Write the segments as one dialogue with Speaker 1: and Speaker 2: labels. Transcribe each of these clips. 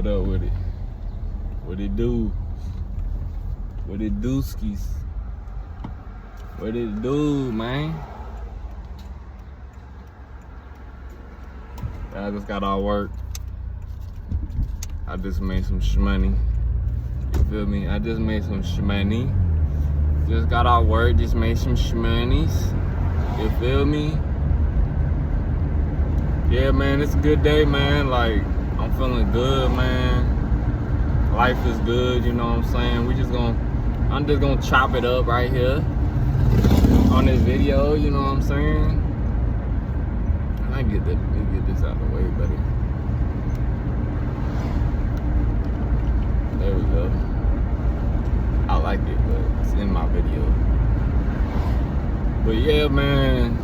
Speaker 1: What up with it? What it do? What it do, skis? What it do, man? I just got all work. I just made some shmoney. You feel me? I just made some shmoney. Just got all work, just made some shmonies. You feel me? Yeah, man, it's a good day, man. Like, I'm feeling good, man. Life is good, you know what I'm saying? I'm just gonna chop it up right here on this video, you know what I'm saying? Let me get this out of the way, buddy. There we go. I like it, but it's in my video. But yeah, man,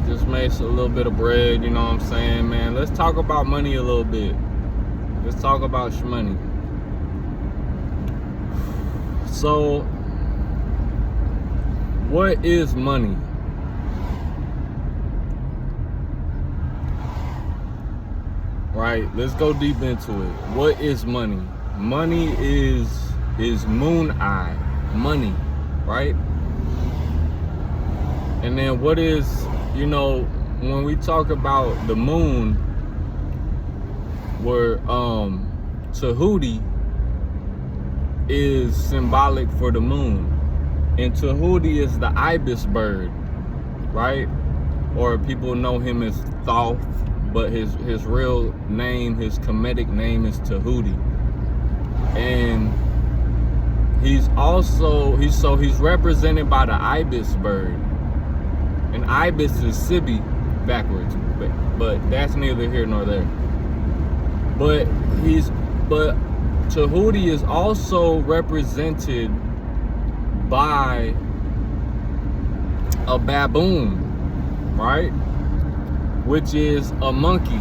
Speaker 1: just made a little bit of bread, you know what I'm saying, man? Let's talk about money a little bit. Let's talk about shmoney. So, what is money? Right, let's go deep into it. What is money? Money is moon eye, money, right? And then what is, you know, when we talk about the moon, where Tahuti is symbolic for the moon. And Tahuti is the ibis bird, right? Or people know him as Thoth, but his real name, his Kemetic name is Tahuti. And he's represented by the ibis bird. And ibis is Sibi backwards, but that's neither here nor there. But Tahuti is also represented by a baboon, right? Which is a monkey.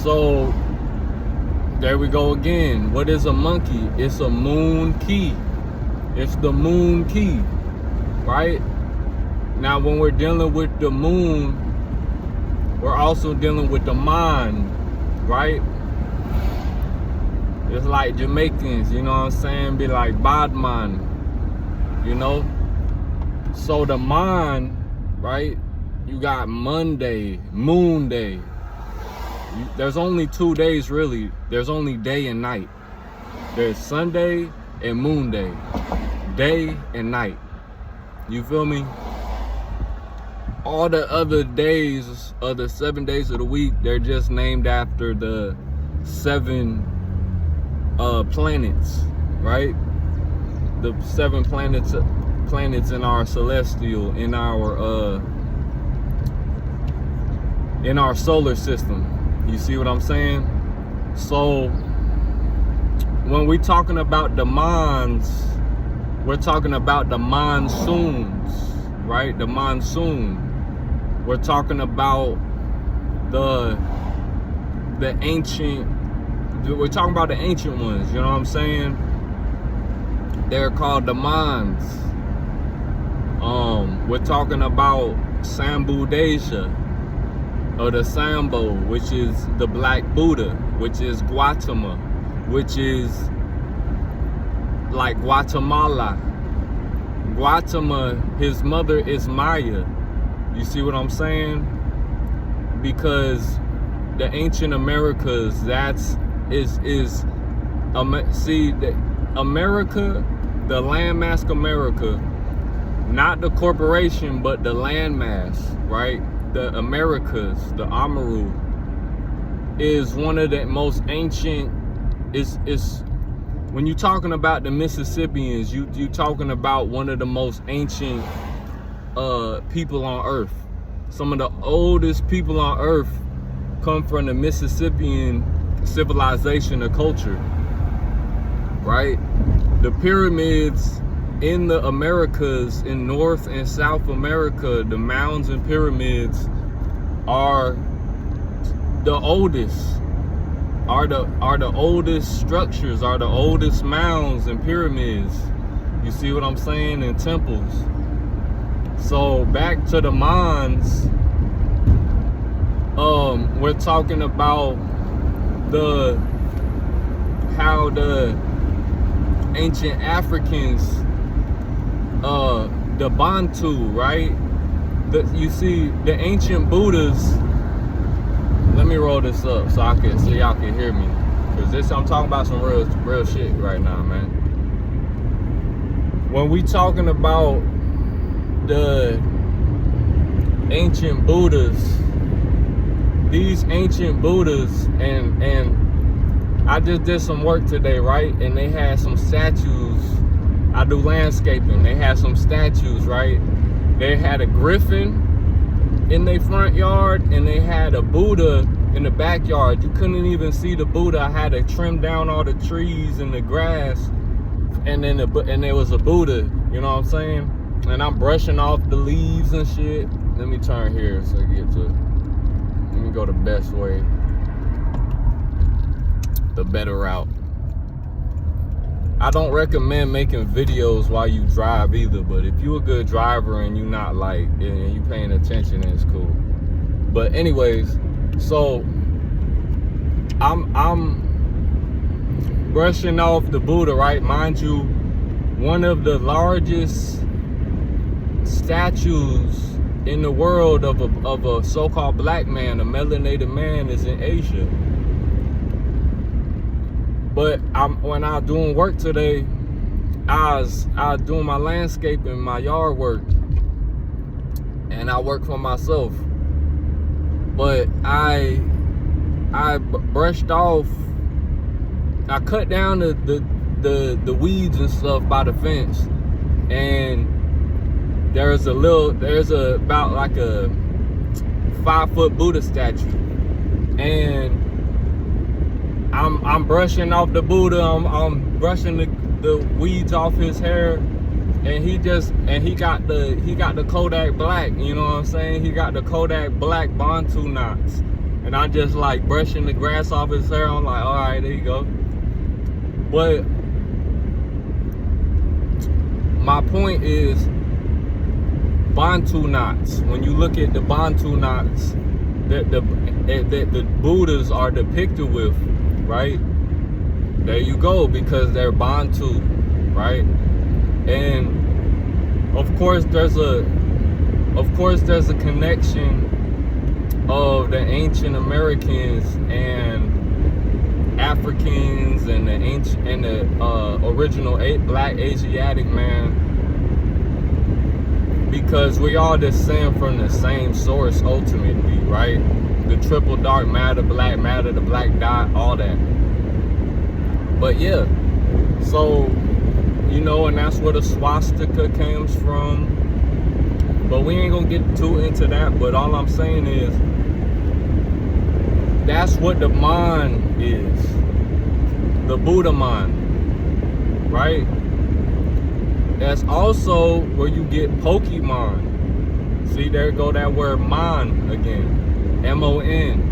Speaker 1: So there we go again. What is a monkey? It's a moon key. It's the moon key, right? Now when we're dealing with the moon, we're also dealing with the mind, right? It's like Jamaicans, you know what I'm saying? Be like Badman, you know? So the mind, right? You got Monday, Moon Day. There's only 2 days really. There's only day and night. There's Sunday and Moon Day. Day and night. You feel me? All the other days, other 7 days of the week, they're just named after the 7 planets, right? The 7 planets in our celestial, in our solar system. You see what I'm saying? So when we're talking about the months, we're talking about the monsoons, right? The monsoon. We're talking about the ancient. We're talking about the ancient ones, you know what I'm saying? They're called the Mans. We're talking about Sambu Deja, or the Sambo, which is the Black Buddha, which is Gautama, which is like Guatemala. Gautama, his mother is Maya. You see what I'm saying? Because the ancient Americas, America, the landmass America, not the corporation, but the landmass, right? The Americas, the Amaru, is one of the most ancient. Is when you're talking about the Mississippians, you talking about one of the most ancient people on earth. Some of the oldest people on earth come from the Mississippian civilization or culture, right? The pyramids in the Americas, in North and South America, the mounds and pyramids are the oldest, are the oldest structures, are the oldest mounds and pyramids. You see what I'm saying? And temples. So back to the Mans, we're talking about the how the ancient Africans, the Bantu, right? You see, the ancient Buddhas. Let me roll this up so y'all can hear me, cause I'm talking about some real shit right now, man. When we talking about the ancient Buddhas, these ancient Buddhas, and I just did some work today, right? And they had some statues. I do landscaping. They had some statues, right? They had a griffin in their front yard, and they had a Buddha in the backyard. You couldn't even see the Buddha. I had to trim down all the trees and the grass, and there was a Buddha. You know what I'm saying? And I'm brushing off the leaves and shit. Let me turn here so I get to. Let me go the best way, the better route. I don't recommend making videos while you drive either, but if you a good driver and you not like, and you paying attention, then it's cool. But anyways, so I'm brushing off the Buddha, right? Mind you, one of the largest statues in the world of a so-called black man, a melanated man, is in Asia. But when I was doing work today, I was doing my landscaping, my yard work, and I work for myself. But I brushed off, I cut down the weeds and stuff by the fence, and there's about like a 5-foot Buddha statue, and I'm brushing off the Buddha. I'm brushing the weeds off his hair, and he got the Kodak Black. You know what I'm saying? He got the Kodak Black Bantu knots, and I just like brushing the grass off his hair. I'm like, all right, there you go. But my point is Bantu knots. When you look at the Bantu knots that the Buddhas are depicted with, right? There you go, because they're Bantu, right? And of course there's a connection of the ancient Americans and Africans and the original black Asiatic man, because we all descend from the same source ultimately, right? The triple dark matter, the black dot, all that. But yeah, so, you know, and that's where the swastika comes from. But we ain't gonna get too into that. But all I'm saying is, that's what the mind is. The Buddha mind, right? That's also where you get Pokemon. See, there go that word mon again. M-O-N.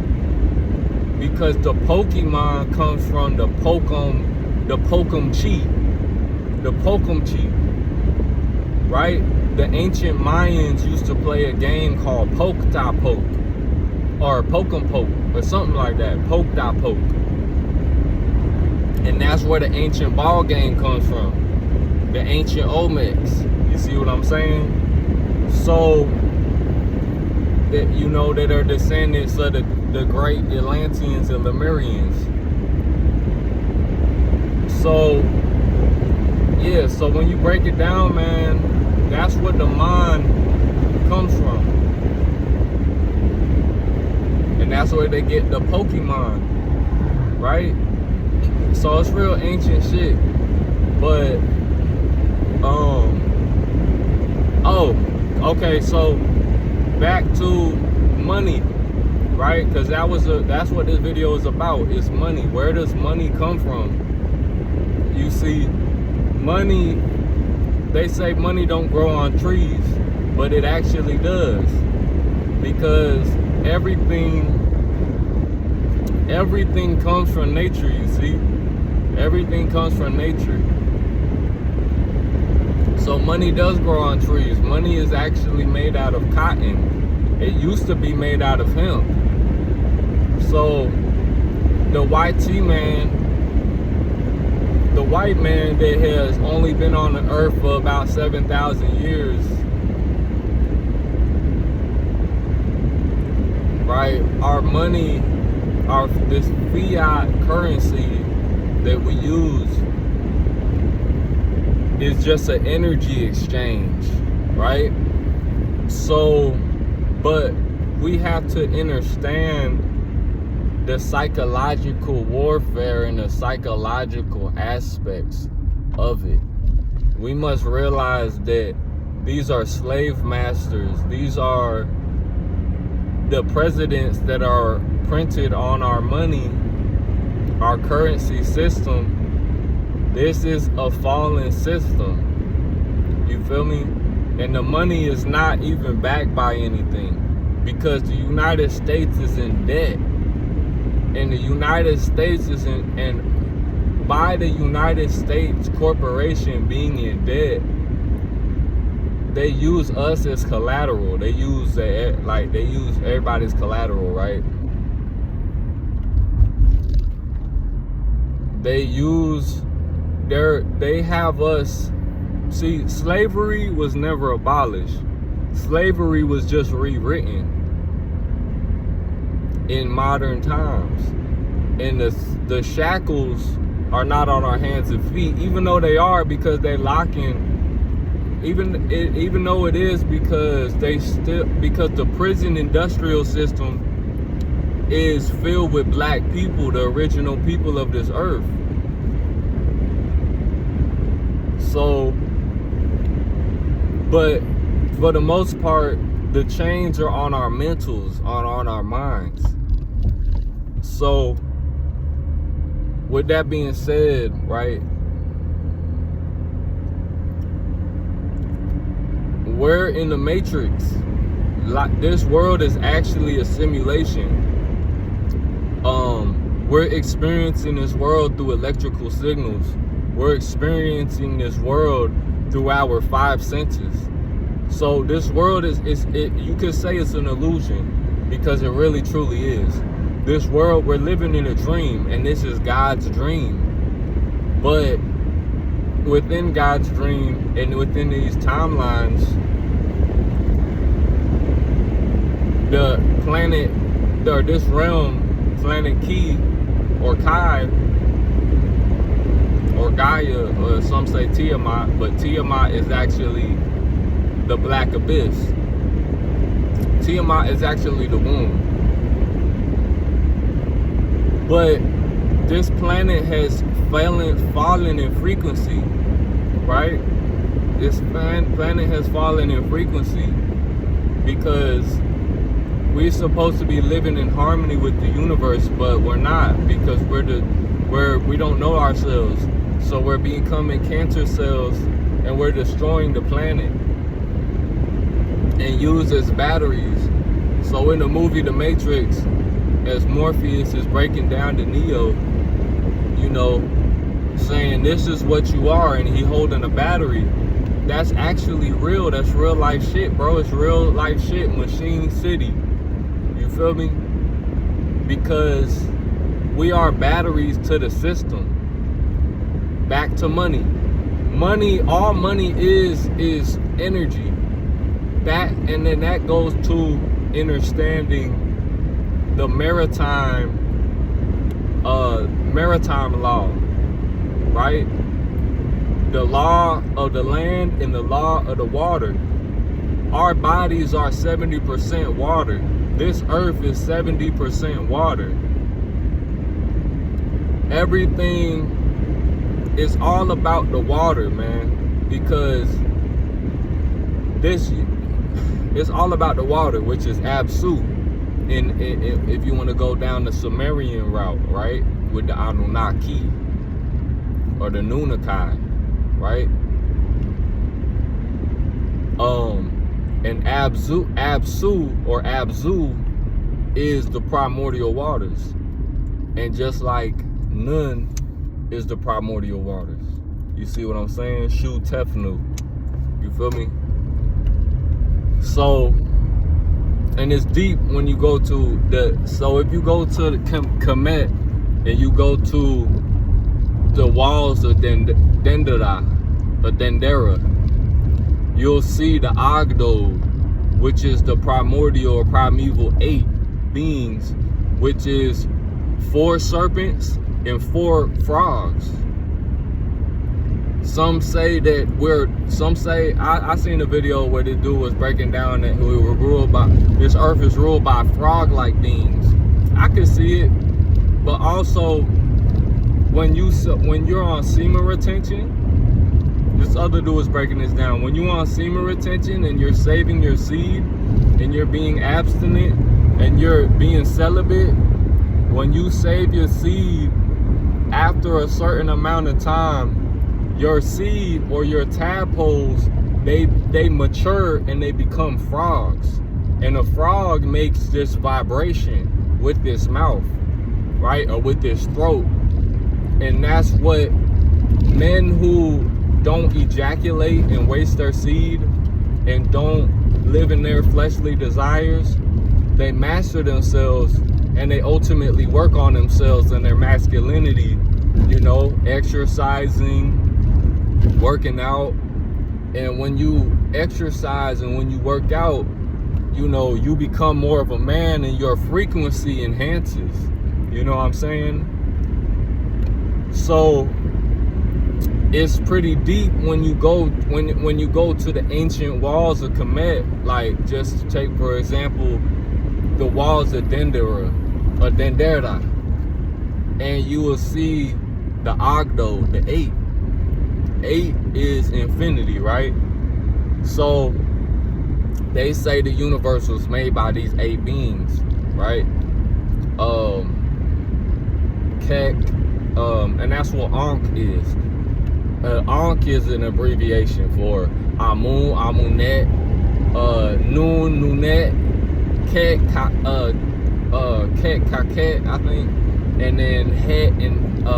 Speaker 1: Because the Pokemon comes from the Pokem Chi. The Pokem Chi. Right? The ancient Mayans used to play a game called Poke-Ta-Poke. Or Pokem-Poke. Or something like that. Poke-Ta-Poke. And that's where the ancient ball game comes from. The ancient Olmecs. You see what I'm saying? So, that, you know, that are descendants of the great Atlanteans and Lemurians. So, yeah, so when you break it down, man, that's what the mind comes from. And that's where they get the Pokemon, right? So it's real ancient shit. But, okay, so back to money, right? Because that's what this video is about, is money. Where does money come from? You see, money, they say money don't grow on trees, but it actually does. Because everything comes from nature, you see? Everything comes from nature. So money does grow on trees. Money is actually made out of cotton. It used to be made out of hemp. So the YT man the white man that has only been on the earth for about 7,000 years, right? Our money, this fiat currency that we use is just an energy exchange, right? So, but we have to understand the psychological warfare and the psychological aspects of it. We must realize that these are slave masters. These are the presidents that are printed on our money, our currency system. This is a fallen system. You feel me? And the money is not even backed by anything, because the United States is in debt. And the United States is and by the United States corporation being in debt, they use us as collateral. They use everybody's collateral, right? They have us. See, slavery was never abolished. Slavery was just rewritten in modern times. And the shackles are not on our hands and feet, even though they are, because they lock in. Even though it is because because the prison industrial system is filled with black people, the original people of this earth. So, but for the most part, the chains are on our mentals, on our minds. So, with that being said, right, we're in the matrix. This world is actually a simulation. We're experiencing this world through electrical signals. We're experiencing this world through our 5 senses. So this world you could say it's an illusion, because it really truly is. This world, we're living in a dream, and this is God's dream. But within God's dream and within these timelines, the planet, or this realm, planet Ki, or Kai, or Gaia, or some say Tiamat, but Tiamat is actually the black abyss. Tiamat is actually the womb. But this planet has fallen in frequency, right? This planet has fallen in frequency because we're supposed to be living in harmony with the universe, but we're not, because we don't know ourselves. So we're becoming cancer cells, and we're destroying the planet and use as batteries. So in the movie The Matrix, as Morpheus is breaking down to Neo, saying this is what you are, and he holding a battery, that's actually real. That's real life shit, bro. It's real life shit. Machine City. You feel me? Because we are batteries to the system. Back to money. All money is energy. And then that goes to understanding the maritime law, right? The law of the land and the law of the water. Our bodies are 70% water. This earth is 70% water. Everything is all about the water, man, because it's all about the water, which is Absu. And if you want to go down the Sumerian route, right, with the Anunnaki or the Nunnakai, right? And Absu is the primordial waters, and just like Nun is the primordial waters. You see what I'm saying? Shu Tefnu. You feel me? So, and it's deep when you go to so if you go to the Kemet and you go to the walls of Dendera. You'll see the Agdo, which is the primordial or primeval 8 beings, which is 4 serpents and 4 frogs. Some say I seen a video where this dude was breaking down that this earth is ruled by frog-like beings. I could see it, but also when you're on semen retention, this other dude is breaking this down. When you're on semen retention and you're saving your seed and you're being abstinent and you're being celibate, when you save your seed after a certain amount of time, your seed or your tadpoles, they mature and they become frogs. And a frog makes this vibration with its mouth, right? Or with its throat. And that's what men who don't ejaculate and waste their seed and don't live in their fleshly desires, they master themselves and they ultimately work on themselves and their masculinity, exercising, working out. And when you exercise and when you work out, you become more of a man and your frequency enhances. You know what I'm saying? So it's pretty deep when you go to the ancient walls of Kemet. Like, just to take for example the walls of Dendera, and you will see the Agdo, the 8. 8 is infinity, right? So they say the universe was made by these 8 beings, right? And that's what Ankh is. Ankh is an abbreviation for Amun, Amunet, Nun, Nunet, Ket, Kaket, I think, and then Het, and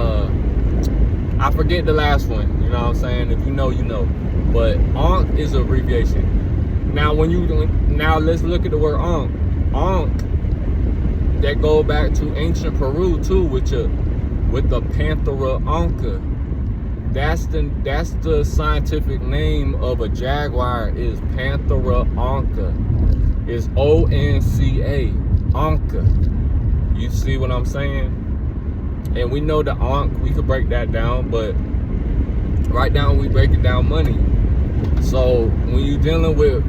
Speaker 1: I forget the last one. You know what I'm saying? If you know, you know. But Ankh is an abbreviation. Now, let's look at the word Ankh. Ankh, that go back to ancient Peru too, with the Panthera onca. That's the scientific name of a jaguar, is Panthera onca. It's ONCA, onca. You see what I'm saying? And we know the Ankh, we could break that down, but right now we break it down money. So when you're dealing with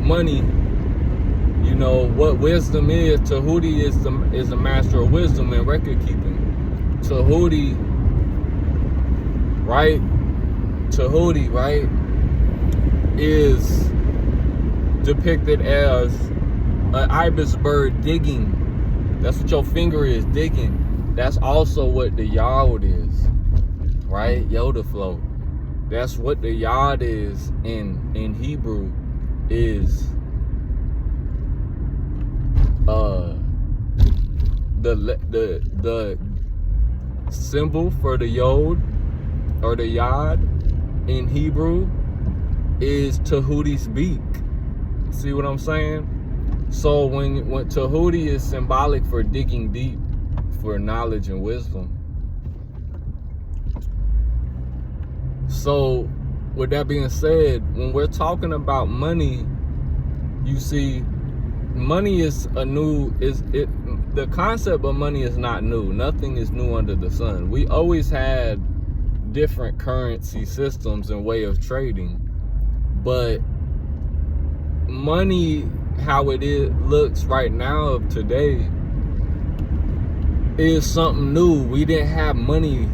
Speaker 1: money, what wisdom is. Tahuti is the master of wisdom and record keeping. Tahuti, right, is depicted as an ibis bird digging. That's what your finger is, digging. That's also what the yod is, right? Yoda flow. That's what the yod is in Hebrew, is the symbol for the yod or the yod in Hebrew is Tahuti's beak. See what I'm saying? So when Tahuti is symbolic for digging deep, for knowledge and wisdom. So with that being said, when we're talking about money, you see, money is the concept of money is not new. Nothing is new under the sun. We always had different currency systems and way of trading, but money, how it looks right now of today, is something new. We didn't have money.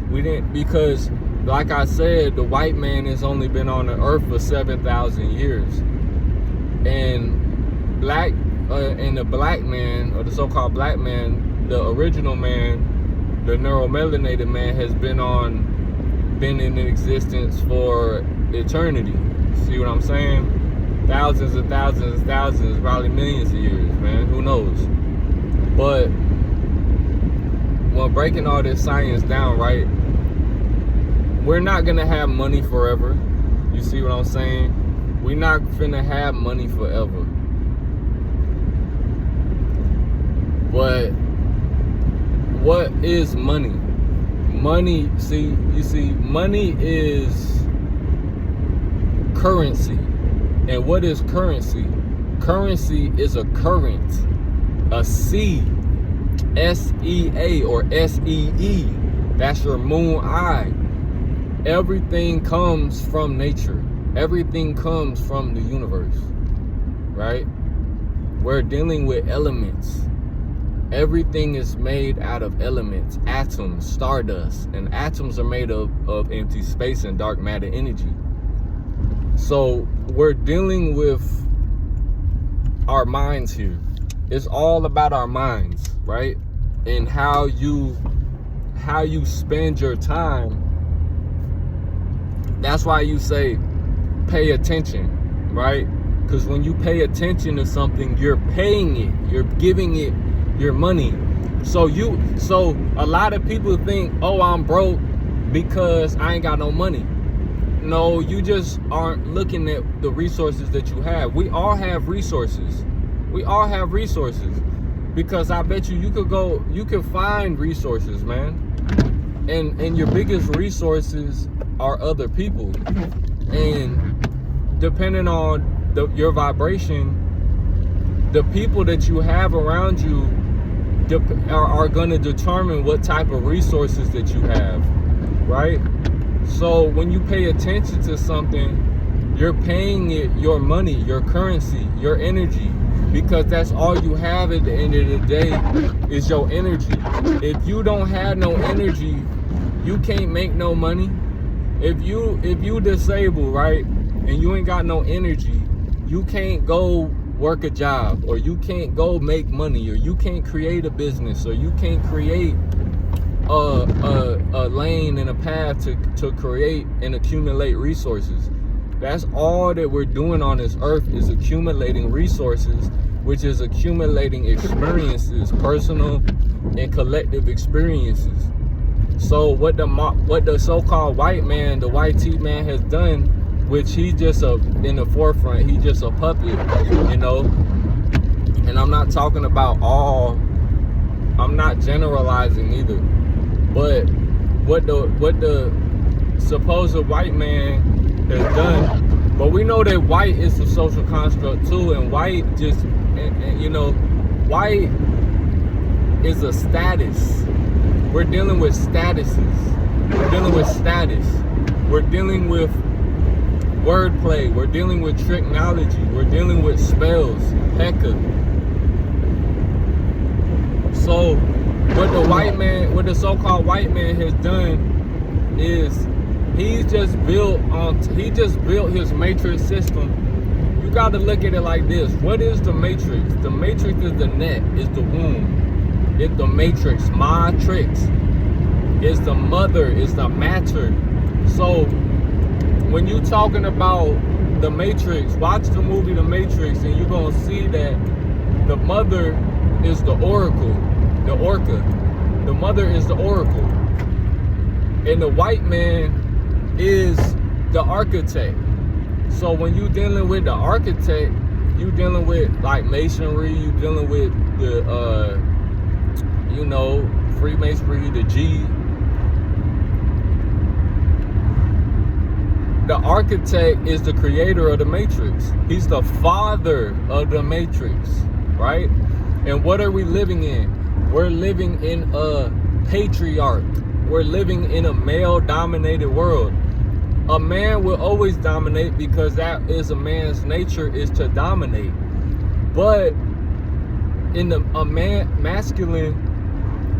Speaker 1: Because like I said, the white man has only been on the earth for 7,000 years, and the black man, or the so-called black man, the original man, the neuromelanated man, has been in existence for eternity. See what I'm saying? Thousands and thousands and thousands, probably millions of years, man. Who knows? But when breaking all this science down, right, we're not gonna have money forever. You see what I'm saying? We're not finna have money forever. But what is money? money, money is currency. And what is currency? Currency is a current, a sea, S-E-A or S-E-E. That's your moon eye. Everything comes from nature. Everything comes from the universe, right? We're dealing with elements. Everything is made out of elements, atoms, stardust, and atoms are made of empty space and dark matter energy. So we're dealing with our minds here. It's all about our minds, right? And how you spend your time. That's why you say pay attention, right? Because when you pay attention to something, you're paying it, you're giving it your money. So a lot of people think, oh, I'm broke because I ain't got no money. No, you just aren't looking at the resources that you have. We all have resources. We all have resources. Because I bet you could find resources, man. And your biggest resources are other people. And depending on your vibration, the people that you have around you are going to determine what type of resources that you have, right? So when you pay attention to something, you're paying it your money, your currency, your energy, because that's all you have at the end of the day is your energy. If you don't have no energy, you can't make no money. If you disabled, right, and you ain't got no energy, you can't go work a job, or you can't go make money, or you can't create a business, or you can't create a lane and a path to create and accumulate resources. That's all that we're doing on this earth, is accumulating resources, which is accumulating experiences, personal and collective experiences. So what the so-called white man, the white T man has done, which he's just in the forefront, he's just a puppet, you know. And I'm not talking about I'm not generalizing either. But what the supposed white man has done, but we know that white is a social construct too, and white just, you know, white is a status. We're dealing with statuses. We're dealing with status. We're dealing with wordplay. We're dealing with technology. We're dealing with spells, hecka. So what the so-called white man has done is he just built his matrix system. You got to look at it like this. What is the matrix? The matrix is the net, is the womb. It's the matrix, matrix. It's the mother, it's the matter. So when you talking about the Matrix, watch the movie The Matrix, and you're gonna see that the mother is the oracle, the orca. The mother is the oracle, and the white man is the architect. So when you dealing with the architect, you dealing with like masonry, you dealing with the you know, Freemasonry, the G. The architect is the creator of the matrix. He's the father of the matrix, right? And what are we living in? We're living in a patriarch. We're living in a male-dominated world. A man will always dominate because that is a man's nature, is to dominate. But a man, masculine,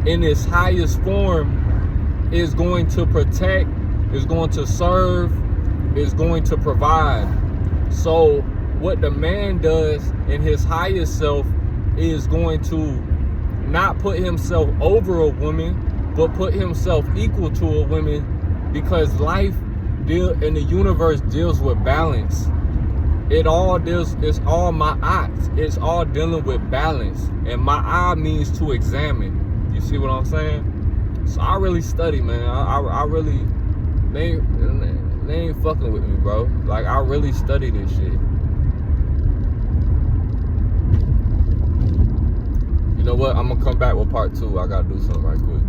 Speaker 1: in its highest form, is going to protect, is going to serve, is going to provide. So what the man does in his highest self is going to not put himself over a woman, but put himself equal to a woman, because life in the universe deals with balance. It's all ma'at. It's all dealing with balance. And ma'at means to examine. You see what I'm saying? So I really study, man. I really, they ain't fucking with me, bro. Like, I really study this shit. You know what? I'm gonna come back with part 2. I gotta do something right quick.